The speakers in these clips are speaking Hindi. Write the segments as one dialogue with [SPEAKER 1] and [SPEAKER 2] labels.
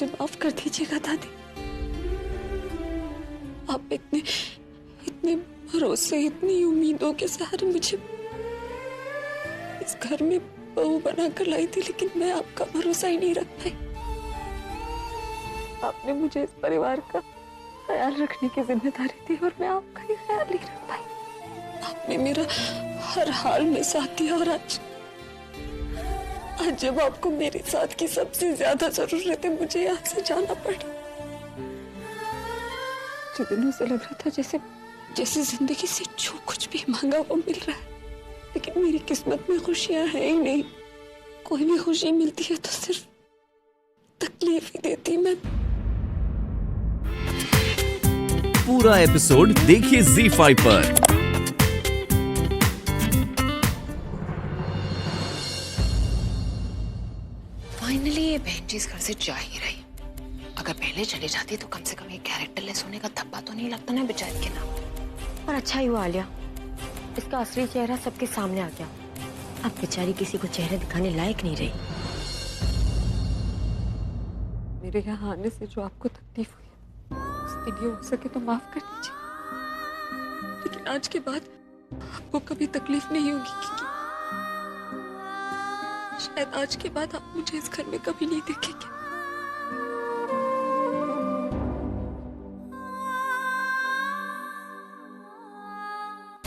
[SPEAKER 1] मुझे माफ कर दीजिएगा दादी। आप इतने इतने भरोसे, इतनी उम्मीदों के सहारे मुझे इस घर में बहू बनाकर लाई थी, लेकिन मैं आपका भरोसा ही नहीं रख पाई। आपने मुझे इस परिवार का ख्याल रखने की जिम्मेदारी दी और मैं आपका ही ख्याल नहीं रख पाई। आपने मेरा हर हाल में साथ दिया और आज जब आपको मेरे साथ की सबसे ज्यादा जरूरत है, मुझे यहाँ से जाना पड़ा। कुछ दिनों से लग रहा था जैसे जिंदगी से जो कुछ भी मांगा वो मिल रहा है, लेकिन मेरी किस्मत में खुशियां है ही नहीं। कोई भी खुशी मिलती है तो सिर्फ तकलीफ ही देती। मैं
[SPEAKER 2] पूरा एपिसोड देखिए ZEE5 पर।
[SPEAKER 3] फाइनली ये बहन जी इस घर से जा ही रही। अगर पहले चली जाती तो कम से कम ये कैरेक्टरलेस होने का धब्बा तो नहीं लगता ना बेचारी के नाम।
[SPEAKER 4] और अच्छा ही हुआ आलिया, इसका असली चेहरा सबके सामने आ गया। अब बेचारी किसी को चेहरा दिखाने लायक नहीं रही।
[SPEAKER 1] मेरे यहाँ आने से जो आपको तकलीफ हुई उसके लिए हो सके तो माफ कर दीजिए, लेकिन आज के बाद आपको कभी तकलीफ नहीं होगी, क्योंकि शायद आज के बाद आप मुझे इस घर में कभी नहीं देखेंगे।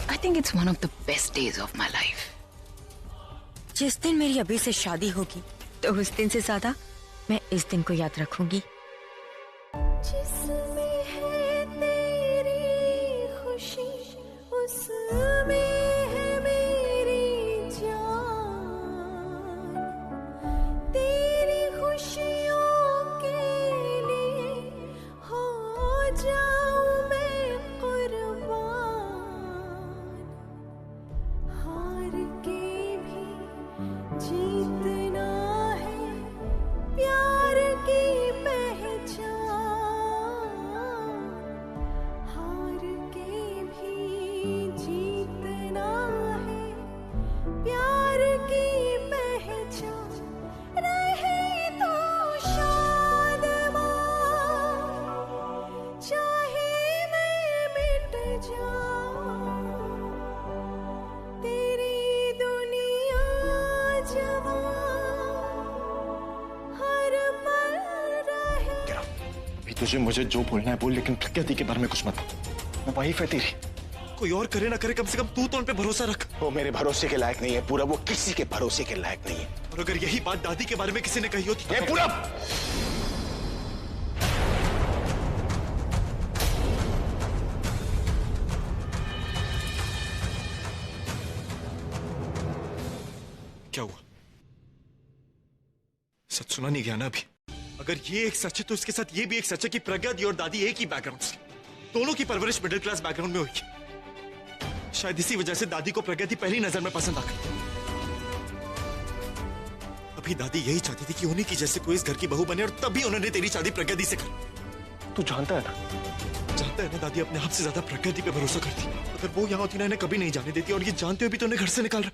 [SPEAKER 3] I think it's one of the best days of my life.
[SPEAKER 4] जिस दिन मेरी अभी से शादी होगी तो उस दिन से ज्यादा मैं इस दिन को याद रखूंगी। जिसमें है तेरी खुशी उसमें है मेरी जान। तेरी खुशियों के लिए हो जाऊं मैं कुर्बान। हार के भी जीतना है प्यार की पहचान। हार के भी जीतना है प्यार की पहचान। रहे तो शाद चाहे मैं मिट जाऊं। तेरी दुनिया जवां हर पल रहे।
[SPEAKER 5] अभी तुझे मुझे जो बोलना है बोल, लेकिन प्रकृति के बारे में कुछ मत बोल। मैं वाइफ है तेरी, कोई और करे ना करे, कम से कम तू तो उन पे भरोसा रख। वो मेरे भरोसे के लायक नहीं है पूरा, वो किसी के भरोसे के लायक नहीं है। और अगर यही बात दादी के बारे में किसी ने कही होती तो पूरा क्या हुआ? सच सुना नहीं गया ना अभी? अगर ये एक सच है तो इसके साथ ये भी एक सच है कि प्रज्ञा दी और दादी एक ही बैकग्राउंड से, दोनों की परवरिश मिडिल क्लास बैकग्राउंड में हुई। शायद इसी वजह से दादी को प्रज्ञा दी पहली नजर में पसंद आ गई। अभी दादी यही चाहती थी कि उन्हीं की जैसे कोई इस घर की बहू बने, और तभी उन्होंने तेरी शादी प्रज्ञा दी से कर। तू जानता है ना दादी अपने आप से ज्यादा प्रज्ञा दी पे भरोसा करती। अगर वो यहाँ होती ना इन्हें कभी नहीं जाने देती, और ये जानते हुए भी तो उन्हें घर से निकाल रहा।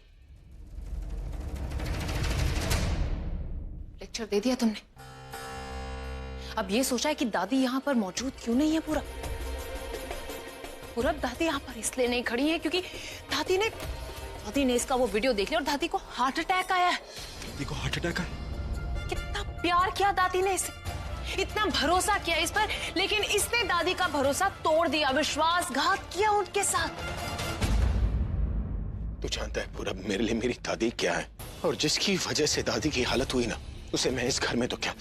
[SPEAKER 3] लेक्चर दे दिया तुमने। अब ये सोचा है कि दादी यहाँ पर मौजूद क्यों नहीं है। पूरा दादी यहाँ पर इसलिए नहीं खड़ी है क्योंकि दादी ने इसका वो वीडियो देख लिया और दादी को हार्ट अटैक आया है।
[SPEAKER 5] दादी को हार्ट अटैक आया?
[SPEAKER 3] कितना प्यार किया दादी ने इसे, इतना भरोसा किया इस पर, लेकिन इसने दादी का भरोसा तोड़ दिया, विश्वासघात किया उनके साथ।
[SPEAKER 5] तू जानता है पूरब, मेरे लिए मेरी दादी क्या है, और जिसकी वजह से दादी की हालत हुई ना, उसे मैं इस घर में तो क्या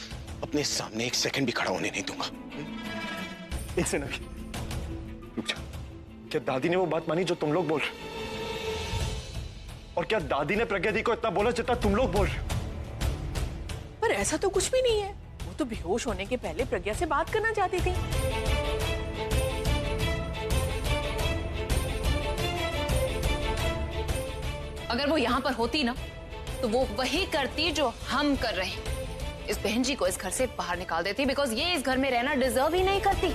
[SPEAKER 5] अपने सामने एक सेकंड भी खड़ा होने नहीं दूंगा। एक से नहीं, रुक जा। क्या दादी ने वो बात मानी जो तुम लोग बोल रहे? और क्या दादी ने प्रज्ञा दी को इतना बोला जितना तुम लोग बोल रहे?
[SPEAKER 6] पर ऐसा तो कुछ भी नहीं है। वो तो बेहोश होने के पहले प्रज्ञा से बात करना चाहती थी।
[SPEAKER 3] अगर वो यहाँ पर होती ना तो वो वही करती जो हम कर रहे हैं। इस बहन जी को इस घर से बाहर निकाल देती, बिकॉज ये इस घर में रहना डिजर्व ही नहीं करती।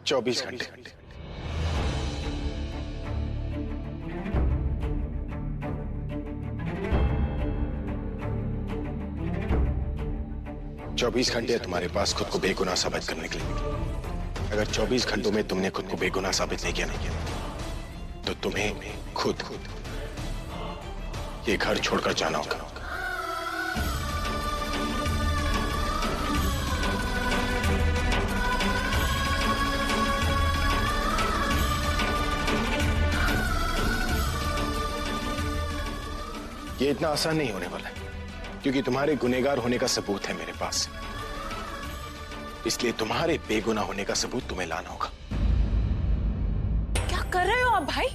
[SPEAKER 5] 24 घंटे। 24 घंटे है तुम्हारे पास खुद को बेगुनाह साबित करने के लिए। अगर 24 घंटों में तुमने खुद को बेगुनाह साबित नहीं किया तो तुम्हें खुद ये घर छोड़कर जाना होगा। ये इतना आसान नहीं होने वाला है, क्योंकि तुम्हारे गुनहगार होने का सबूत है मेरे पास। इसलिए तुम्हारे बेगुनाह होने का सबूत तुम्हें लाना होगा।
[SPEAKER 6] क्या कर रहे हो आप भाई?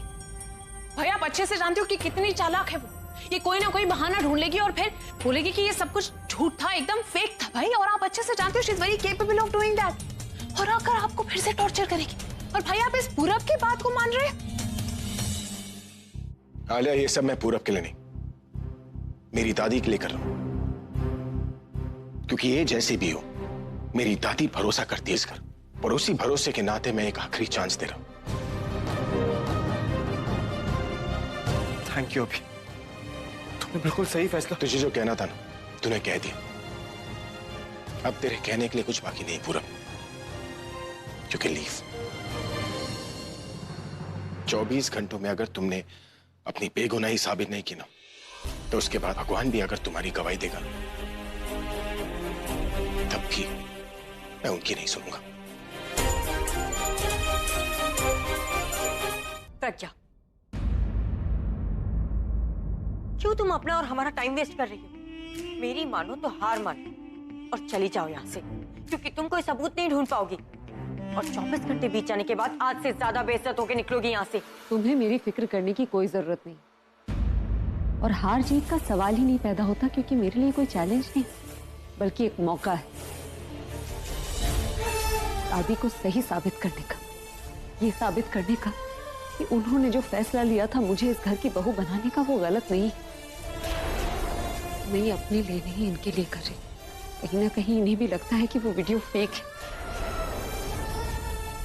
[SPEAKER 6] भाई आप अच्छे से जानते हो कि कितनी चालाक है वो। ये कोई ना कोई बहाना ढूंढ लेगी और फिर बोलेगी कि ये सब कुछ झूठ था, एकदम फेक था भाई। और आप अच्छे से जानते हो she is very capable of doing that. और आकर आपको फिर से टॉर्चर करेगी। और भाई आप इस पूरब की बात को मान रहे हैं?
[SPEAKER 5] आलिया, ये सब मैं पूरब के लिए नहीं, मेरी दादी के लिए कर रहा हूं। क्योंकि ये जैसी भी हो, मेरी दादी भरोसा करती है इस घर और उसी भरोसे के नाते मैं एक आखिरी चांस दे रहा हूं।
[SPEAKER 7] थैंक यू अभी, तुमने बिल्कुल सही फैसला।
[SPEAKER 5] तुझे जो कहना था ना, तूने कह दिया। अब तेरे कहने के लिए कुछ बाकी नहीं पूरब। क्योंकि लीव 24 घंटों में अगर तुमने अपनी बेगुनाही साबित नहीं की ना, तो उसके बाद भगवान भी अगर तुम्हारी गवाही देगा तब भी मैं उनकी नहीं सुनूंगा।
[SPEAKER 4] प्रज्ञा, क्यों तुम अपना और हमारा टाइम वेस्ट कर रही हो? मेरी मानो तो हार मानो और चली जाओ यहाँ से, क्योंकि तुम कोई सबूत नहीं ढूंढ पाओगी। और 24 घंटे बीत जाने के बाद आज से ज्यादा बेइज्जत होकर निकलोगी यहाँ से।
[SPEAKER 1] तुम्हें मेरी फिक्र करने की कोई जरूरत नहीं, और हार जीत का सवाल ही नहीं पैदा होता, क्योंकि मेरे लिए कोई चैलेंज नहीं बल्कि एक मौका है दादी को सही साबित करने का। ये साबित करने का कि उन्होंने जो फैसला लिया था मुझे इस घर की बहू बनाने का, वो गलत नहीं। मैं अपने लिए नहीं, इनके लिए कर रही। कहीं ना कहीं इन्हें भी लगता है कि वो वीडियो फेक है,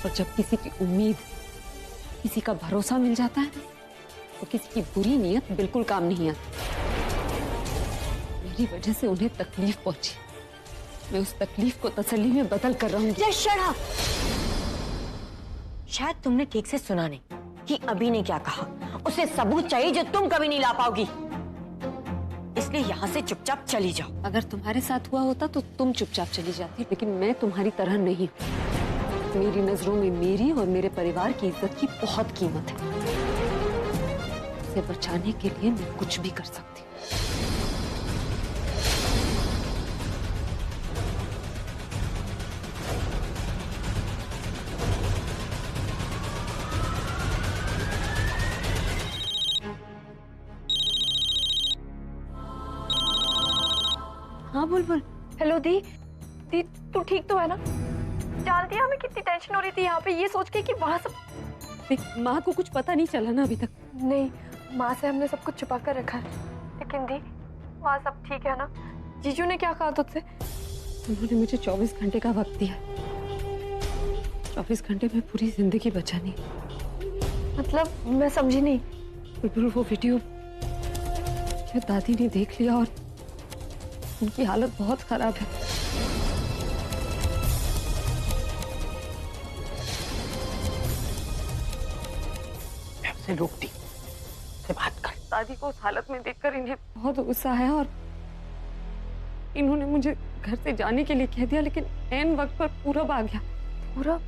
[SPEAKER 1] और जब किसी की उम्मीद, किसी का भरोसा मिल जाता है तो किसी की बुरी नीयत बिल्कुल काम नहीं आती। मेरी वजह से उन्हें तकलीफ पहुंची, मैं उस तकलीफ को तसल्ली में बदल कर रहूंगी।
[SPEAKER 4] Just shut up! शायद तुमने ठीक से सुना नहीं कि अभी ने क्या कहा। उसे सबूत चाहिए जो तुम कभी नहीं ला पाओगी, इसलिए यहाँ से चुपचाप चली जाओ।
[SPEAKER 1] अगर तुम्हारे साथ हुआ होता तो तुम चुपचाप चली जाती, लेकिन मैं तुम्हारी तरह नहीं हूँ। मेरी नजरों में मेरी और मेरे परिवार की इज्जत की बहुत कीमत है। उसे बचाने के लिए मैं कुछ भी कर सकती हूँ। हाँ बुलबुल।
[SPEAKER 8] हेलो दी, दी तू ठीक तो है ना? जानती है हमें कितनी टेंशन हो रही थी यहाँ पे ये सोच के कि वहाँ सब।
[SPEAKER 1] देख, माँ को कुछ पता नहीं चला ना अभी तक?
[SPEAKER 8] नहीं, माँ से हमने सब कुछ छुपा कर रखा है। लेकिन दी वहाँ सब ठीक है ना? जीजू ने क्या कहा तुझसे?
[SPEAKER 1] उन्होंने मुझे 24 घंटे का वक्त दिया। 24 घंटे में पूरी जिंदगी बचानी।
[SPEAKER 8] मतलब मैं समझी नहीं।
[SPEAKER 1] बुलबुल, वो वीडियो जो दादी ने देख लिया और उनकी हालत बहुत खराब है।
[SPEAKER 6] मैं उसे रोकती, से बात कर।
[SPEAKER 8] दादी को उस हालत में देखकर इन्हें
[SPEAKER 1] बहुत गुस्सा आया और इन्होंने मुझे घर से जाने के लिए कह दिया, लेकिन ऐन वक्त पर पूरब आ गया।
[SPEAKER 8] पूरा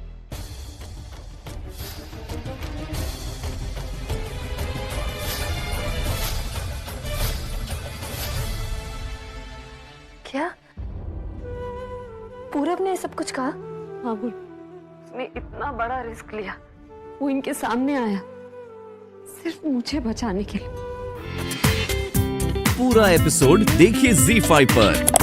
[SPEAKER 8] क्या? पूरब ने सब कुछ कहा?
[SPEAKER 1] हाँ बोल।
[SPEAKER 8] उसने इतना बड़ा रिस्क लिया,
[SPEAKER 1] वो इनके सामने आया सिर्फ मुझे बचाने के लिए।
[SPEAKER 2] पूरा एपिसोड देखिए ZEE5 पर।